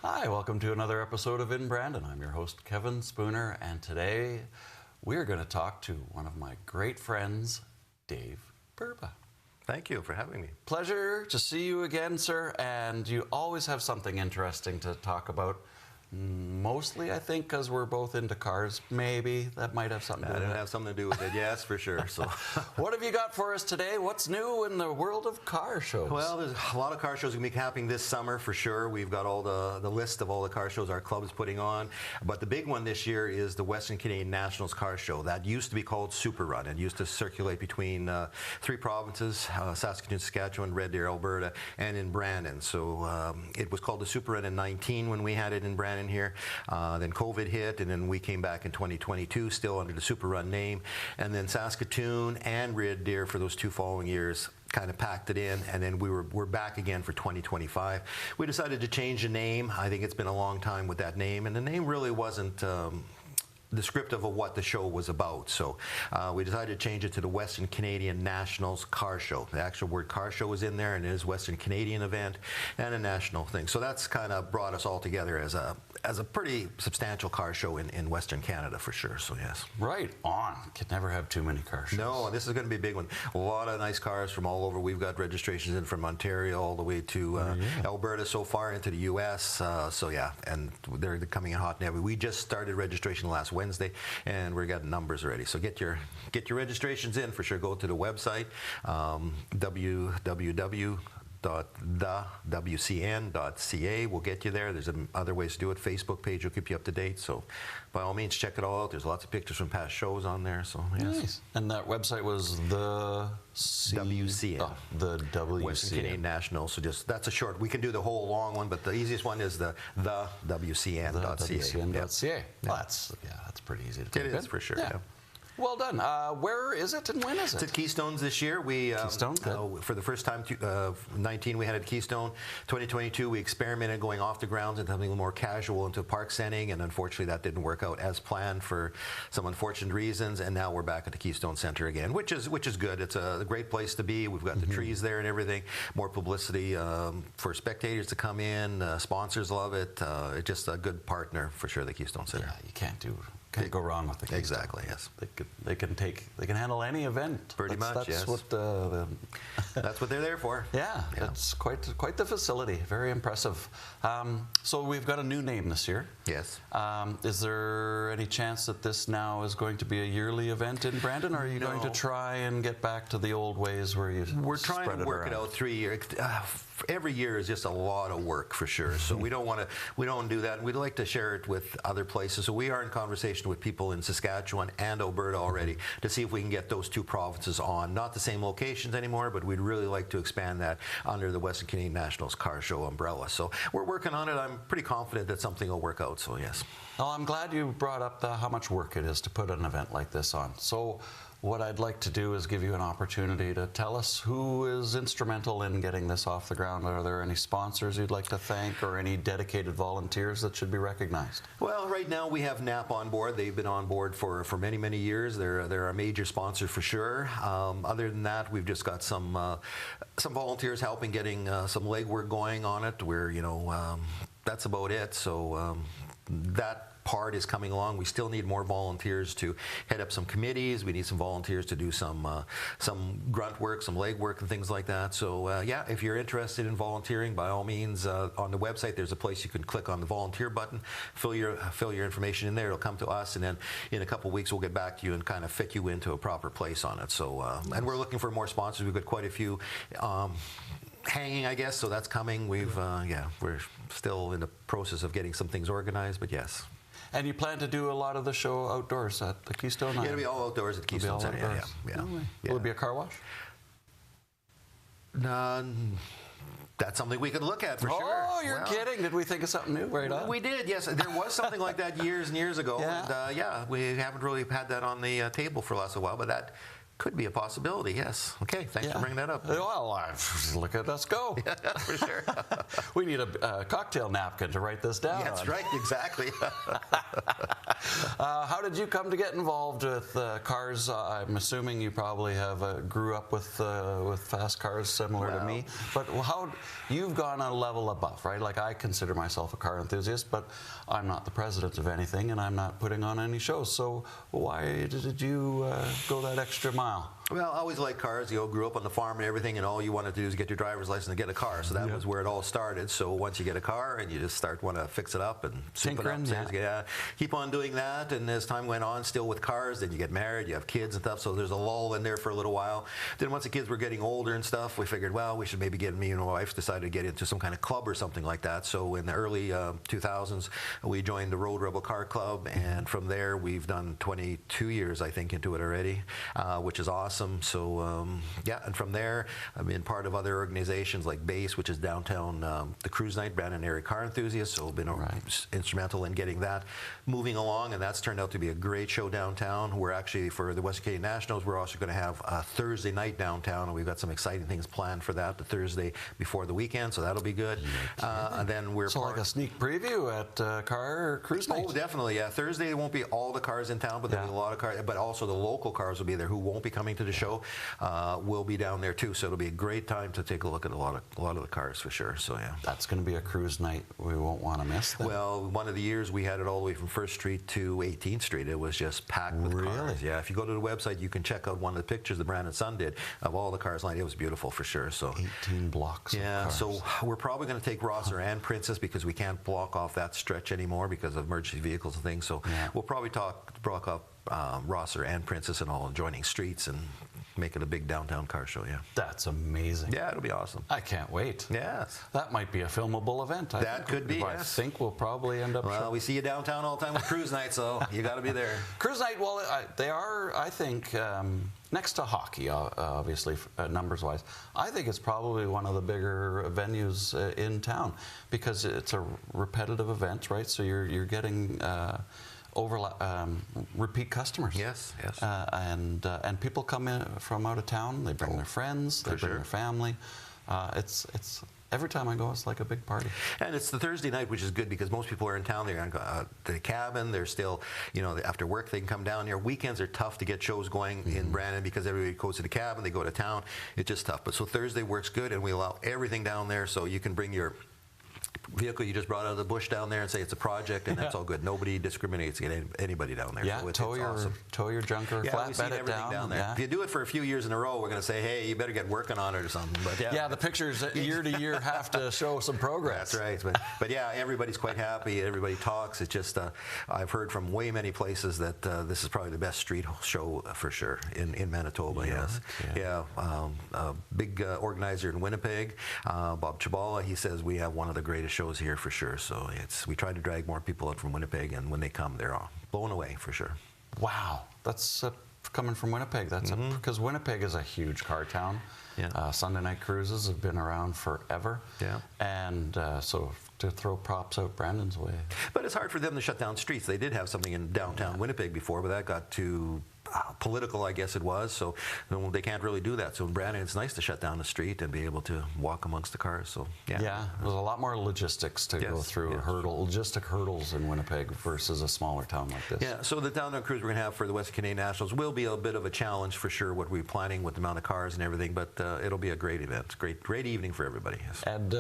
Hi, welcome to another episode of In Brandon. I'm your host, Kevin Spooner, and today we're going to talk to one of my great friends, Dave Burba. Thank you for having me. Pleasure to see you again, sir, and you always have something interesting to talk about. Mostly, I think, because we're both into cars. Maybe that might have something to do with it. That have something to do with it, yes, for sure. So, what have you got for us today? What's new in the world of car shows? Well, there's a lot of car shows going to be happening this summer for sure. We've got all the list of all the car shows our club is putting on. But the big one this year is the Western Canadian Nationals Car Show. That used to be called Super Run and used to circulate between three provinces, Saskatoon, Saskatchewan, Red Deer, Alberta, and in Brandon. So it was called the Super Run in 19 when we had it in Brandon here. Then COVID hit, and then we came back in 2022, still under the Super Run name. And then Saskatoon and Red Deer for those two following years kind of packed it in, and then we're back again for 2025. We decided to change the name. I think it's been a long time with that name, and the name really wasn't descriptive of what the show was about. So we decided to change it to the Western Canadian Nationals Car Show. The actual word car show is in there, and it is Western Canadian event and a national thing. So that's kind of brought us all together as a pretty substantial car show in Western Canada for sure. So yes. Right on. Can never have too many car shows. No, this is going to be a big one. A lot of nice cars from all over. We've got registrations in from Ontario all the way to Alberta so far into the U.S. So yeah, and they're coming in hot and heavy. We just started registration last Wednesday, and we've got numbers already. So get your registrations in for sure. Go to the website, www.thewcn.ca will get you there. There's other ways to do it. Facebook page will keep you up to date. So by all means, check it all out. There's lots of pictures from past shows on there. So yes. Nice. And that website was the WCN. Oh, the WCN. Western Canadian National. So just that's a short. We can do the whole long one, but the easiest one is the WCN.ca. WCN.ca. Yeah. Well, that's pretty easy to type It in. is for sure. Yeah. Yeah. Well done. Where is it and when is it? It's at Keystone's this year. We Keystone, for the first time, 19 we had at Keystone. 2022 we experimented going off the grounds and something more casual into a park setting, and unfortunately that didn't work out as planned for some unfortunate reasons. And now we're back at the Keystone Centre again, which is good. It's a great place to be. We've got the trees there and everything. More publicity for spectators to come in. Sponsors love it. It's just a good partner for sure. The Keystone Centre. Yeah, you can't go wrong with the Keystone. Exactly. Yes. They can handle any event. Pretty much. That's yes. what that's what they're there for. Yeah, it's quite the facility. Very impressive. So we've got a new name this year. Yes. Is there any chance that this now is going to be a yearly event in Brandon, or are you going to try and get back to the old ways where you We're trying to work it out 3 years. Every year is just a lot of work for sure. So we don't do that. We'd like to share it with other places. So we are in conversation with people in Saskatchewan and Alberta already to see if we can get those two provinces on. Not the same locations anymore, but we'd really like to expand that under the Western Canadian Nationals Car Show umbrella. So we're working on it. I'm pretty confident that something will work out. So yes. Well, I'm glad you brought up how much work it is to put an event like this on. So what I'd like to do is give you an opportunity to tell us who is instrumental in getting this off the ground. Are there any sponsors you'd like to thank, or any dedicated volunteers that should be recognized? Well, right now we have NAP on board. They've been on board for many, many years. They're a major sponsor for sure. Other than that, we've just got some volunteers helping getting some legwork going on it. That's about it. So that part is coming along. We still need more volunteers to head up some committees. We need some volunteers to do some grunt work, some leg work, and things like that. So yeah, if you're interested in volunteering, by all means, on the website there's a place you can click on the volunteer button, fill your information in there. It'll come to us, and then in a couple of weeks we'll get back to you and kind of fit you into a proper place on it. So and we're looking for more sponsors. We've got quite a few hanging, I guess, so that's coming. We're still in the process of getting some things organized, but yes. And you plan to do a lot of the show outdoors at the Keystone? Yeah, it'll be all outdoors at Keystone Centre. Yeah. Will it be a car wash? That's something we could look at for sure. Oh, you're kidding. Did we think of something new right on? We did, yes. There was something like that years and years ago. Yeah. And we haven't really had that on the table for the last while, but Could be a possibility, yes. Okay, thanks for bringing that up. Well, look at us go. Yeah, for sure. We need a cocktail napkin to write this down. That's on. right, exactly. How did you come to get involved with cars? I'm assuming you probably have grew up with fast cars similar to me. But how you've gone a level above, right? Like I consider myself a car enthusiast, but I'm not the president of anything, and I'm not putting on any shows. So why did you go that extra mile? Well, I always liked cars. You know, grew up on the farm and everything, and all you wanted to do is get your driver's license and get a car. So that was where it all started. So once you get a car and you just want to fix it up and soup it up, keep on doing that. And as time went on, still with cars, then you get married, you have kids and stuff. So there's a lull in there for a little while. Then once the kids were getting older and stuff, we figured, well, we should maybe me and my wife decided to get into some kind of club or something like that. So in the early 2000s, we joined the Road Rebel Car Club, and from there we've done 22 years, I think, into it already, which is awesome. So yeah, and from there I've been part of other organizations like BASE, which is downtown, the Cruise Night, Brandon area car enthusiasts. So I've been instrumental in getting that moving along, and that's turned out to be a great show downtown. We're actually, for the Western Canadian Nationals, we're also going to have a Thursday night downtown, and we've got some exciting things planned for that, the Thursday before the weekend, so that'll be good. And then we're like a sneak preview at Car Cruise Night. Oh, definitely, yeah. Thursday won't be all the cars in town, but there'll be a lot of cars, but also the local cars will be there who won't be coming to the show. Will be down there too, so it'll be a great time to take a look at a lot of the cars for sure. So yeah, that's going to be a cruise night we won't want to miss. Then. Well, one of the years we had it all the way from 1st Street to 18th Street. It was just packed with cars. Yeah, if you go to the website, you can check out one of the pictures that Brandon Sun did of all the cars lined. It was beautiful for sure. So 18 blocks. Yeah, of cars. So we're probably going to take Rosser and Princess because we can't block off that stretch anymore because of emergency vehicles and things. So we'll probably block up Rosser and Princess and all adjoining streets and make it a big downtown car show. Yeah, that's amazing. Yeah, it'll be awesome. I can't wait. Yes, that might be a filmable event. That could be. I think we'll probably end up. Well, we see you downtown all the time with Cruise Night, so you got to be there. Cruise Night. Well, they are. I think next to hockey, obviously numbers-wise, I think it's probably one of the bigger venues in town because it's a repetitive event, right? So you're getting. Repeat customers. Yes, yes. And people come in from out of town. They bring their friends. They bring their family. It's every time I go, it's like a big party. And it's the Thursday night, which is good because most people are in town. They're going to go to the cabin. They're still, after work they can come down here. Weekends are tough to get shows going in Brandon because everybody goes to the cabin. They go to town. It's just tough. But so Thursday works good, and we allow everything down there, so you can bring your vehicle you just brought out of the bush down there and say it's a project, and that's all good. Nobody discriminates against anybody down there. Yeah, so tow your junker, flatbed it down. There. If you do it for a few years in a row, we're going to say, hey, you better get working on it or something. But yeah, the pictures year to year have to show some progress. That's right. But yeah, everybody's quite happy. Everybody talks. It's just I've heard from way many places that this is probably the best street show for sure in Manitoba. Yes. Big organizer in Winnipeg, Bob Chabala. He says we have one of the greatest shows here for sure. So we try to drag more people out from Winnipeg, and when they come, they're all blown away for sure. Wow, that's coming from Winnipeg. That's because Winnipeg is a huge car town. Yeah. Sunday night cruises have been around forever. Yeah. And so to throw props out Brandon's way. But it's hard for them to shut down streets. They did have something in downtown Winnipeg before, but that got too political, I guess it was, so they can't really do that. So in Brandon, it's nice to shut down the street and be able to walk amongst the cars. So there's a lot more logistics to go through, logistic hurdles in Winnipeg versus a smaller town like this. Yeah, so the downtown cruise we're going to have for the Western Canadian Nationals will be a bit of a challenge for sure, what we're planning with the amount of cars and everything, but it'll be a great event. Great evening for everybody. Yes. And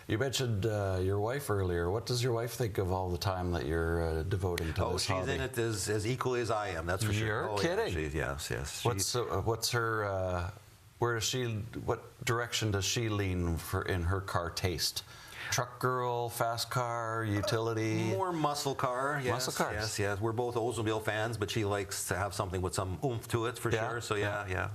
you mentioned your wife earlier. What does your wife think of all the time that you're devoting to this hobby? Oh, she's in it as equally as I am, that's for sure. You're kidding. Yes. What's her? What direction does she lean in her car taste? Truck girl, fast car, utility? More muscle car. Yes, muscle cars. Yes. We're both Oldsmobile fans, but she likes to have something with some oomph to it for sure. So yeah.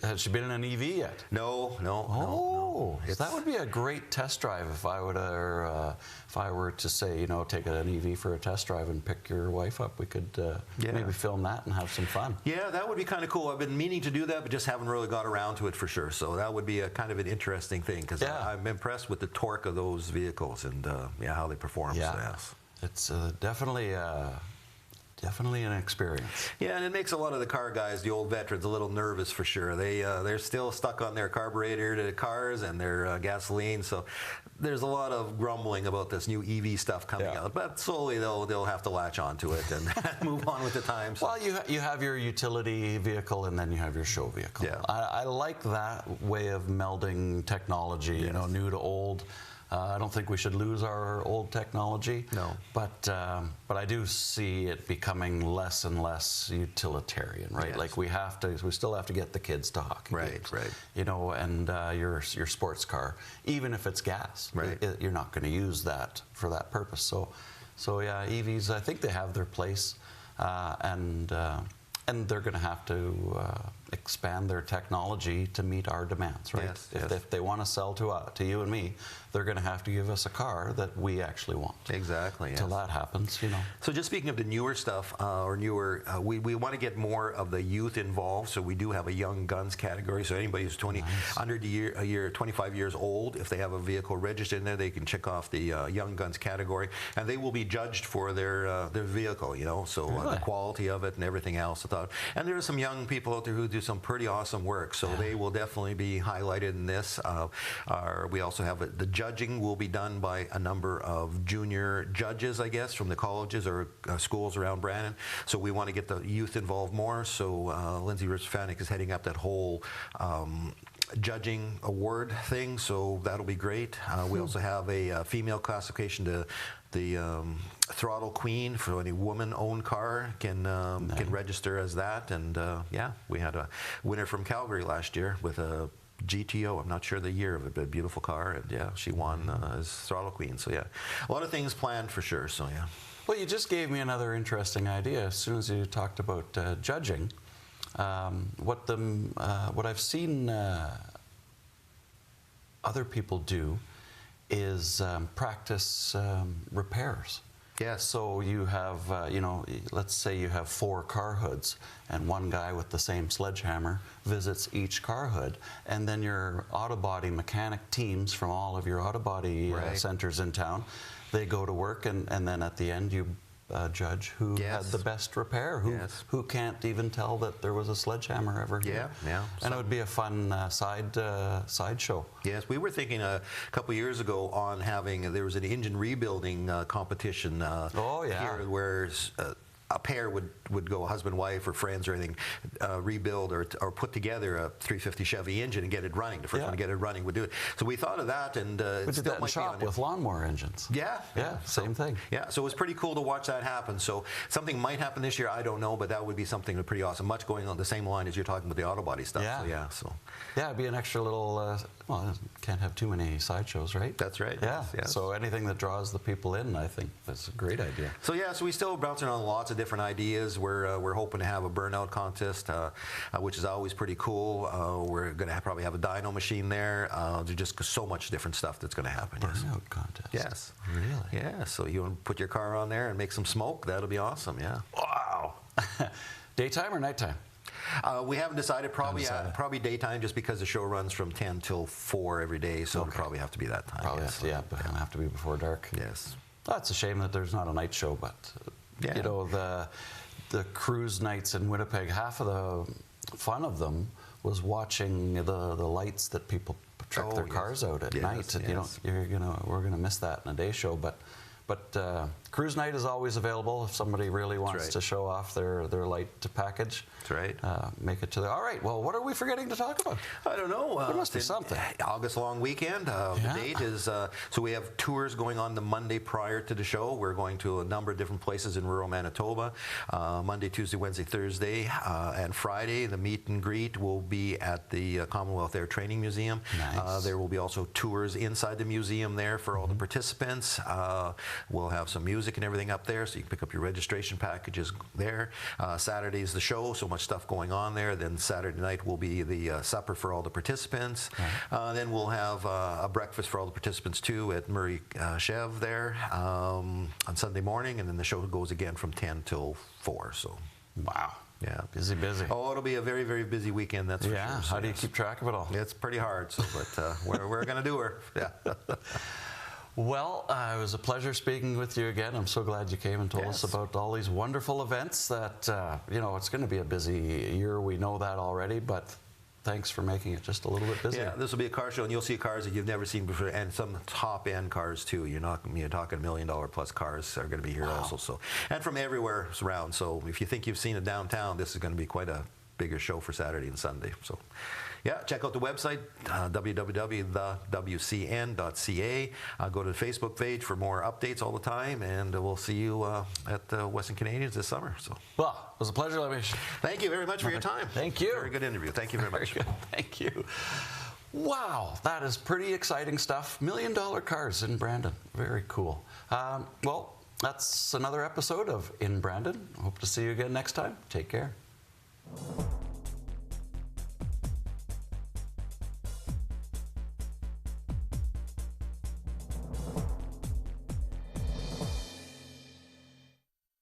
Has she been in an EV yet? No. That would be a great test drive if I were to say, take an EV for a test drive and pick your wife up. We could maybe film that and have some fun. Yeah, that would be kind of cool. I've been meaning to do that, but just haven't really got around to it for sure. So that would be a kind of an interesting thing because I'm impressed with the torque of those vehicles and how they perform. Yeah, it's definitely. definitely an experience. Yeah, and it makes a lot of the car guys, the old veterans, a little nervous for sure. They're still stuck on their carburetor to cars and their gasoline, so there's a lot of grumbling about this new EV stuff coming out. But slowly they'll have to latch onto it and move on with the times. Well, you have your utility vehicle and then you have your show vehicle. Yeah. I like that way of melding technology, you know, new to old. I don't think we should lose our old technology. No. But I do see it becoming less and less utilitarian, right? Yes. Like we still have to get the kids to hockey games. Right. You know, and your sports car, even if it's gas, right. You're not going to use that for that purpose. So yeah, EVs, I think they have their place, and they're going to have to expand their technology to meet our demands, right? Yes, If they want to sell to you and me, they're going to have to give us a car that we actually want. Exactly. Till that happens, you know. So just speaking of the newer stuff, we want to get more of the youth involved. So we do have a young guns category. So anybody who's 25 years old, if they have a vehicle registered in there, they can check off the young guns category, and they will be judged for their vehicle. You know, so Really? the quality of it and everything else. And there are some young people out there who do some pretty awesome work. So they will definitely be highlighted in this. We also have the judging will be done by a number of junior judges, I guess, from the colleges or schools around Brandon. So we want to get the youth involved more. So Lindsay Rizfanik is heading up that whole judging award thing, so that'll be great. We also have a female classification to the Throttle Queen for any woman-owned car can register as that. And yeah, we had a winner from Calgary last year with a GTO. I'm not sure the year of it, but a beautiful car, and yeah, she won as Throttle Queen. So yeah, a lot of things planned for sure. So yeah. Well, you just gave me another interesting idea as soon as you talked about judging. What I've seen other people do is practice repairs. Yes. So you have, you know, let's say you have 4 car hoods, and one guy with the same sledgehammer visits each car hood, and then your auto body mechanic teams from all of your auto body centers in town, they go to work, and then at the end you judge who had the best repair, who can't even tell that there was a sledgehammer ever here. Yeah. And it would be a fun side show. Yes, we were thinking a couple of years ago on having, there was an engine rebuilding competition here where a pair would go, husband, wife, or friends or anything, rebuild or put together a 350 Chevy engine and get it running. The first one to get it running would do it. So we thought of that, and we did that in shop with lawnmower engines. Yeah, same thing. Yeah, so it was pretty cool to watch that happen. So something might happen this year, I don't know, but that would be something pretty awesome. Much going on the same line as you're talking about the auto body stuff. Yeah, so it'd be an extra little. Well, can't have too many sideshows, right? That's right. Yeah. Yes. So anything that draws the people in, I think that's a great idea. So yeah, so we still bouncing on lots of different ideas. We're hoping to have a burnout contest, which is always pretty cool. We're going to probably have a dyno machine there. There's just so much different stuff that's going to happen. Burnout contest. Yes. Really? Yeah. So you want to put your car on there and make some smoke? That'll be awesome. Yeah. Wow. Daytime or nighttime? We haven't decided. Probably daytime, just because the show runs from 10 till 4 every day, so it'll probably have to be that time. Probably it'll have to be before dark. Yes. That's a shame that there's not a night show, but you know, the cruise nights in Winnipeg, half of the fun of them was watching the lights that people trick their cars out at night. And we're gonna miss that in a day show, but cruise night is always available if somebody really wants to show off their light package. That's right. Make it to the. All right. Well, what are we forgetting to talk about? I don't know. There must be something. August long weekend. The date is. So we have tours going on the Monday prior to the show. We're going to a number of different places in rural Manitoba. Monday, Tuesday, Wednesday, Thursday, and Friday. The meet and greet will be at the Commonwealth Air Training Museum. Nice. There will be also tours inside the museum there for all the participants. We'll have some music and everything up there, so you can pick up your registration packages there. Saturday is the show, so much stuff going on there. Then Saturday night will be the supper for all the participants. Then we'll have a breakfast for all the participants too at Murray Chev there on Sunday morning, and then the show goes again from 10 till 4. So wow. Yeah. Busy. Oh, it'll be a very, very busy weekend, that's for sure. So how do you keep track of it all? It's pretty hard, so, but we're going to do her. Yeah. Well, it was a pleasure speaking with you again. I'm so glad you came and told us about all these wonderful events that, you know, it's going to be a busy year. We know that already, but thanks for making it just a little bit busier. Yeah, this will be a car show, and you'll see cars that you've never seen before, and some top-end cars too. You're talking $1 million plus cars are going to be here also. So, and from everywhere around. So if you think you've seen it downtown, this is going to be quite a bigger show for Saturday and Sunday. So, yeah, check out the website, www.thewcn.ca. Go to the Facebook page for more updates all the time, and we'll see you at the Western Canadians this summer. So, well, it was a pleasure, Levish. Thank you very much for your time. Thank you. Very good interview. Thank you very much. Very good. Thank you. Wow, that is pretty exciting stuff. $1 million cars in Brandon. Very cool. Well, that's another episode of In Brandon. Hope to see you again next time. Take care.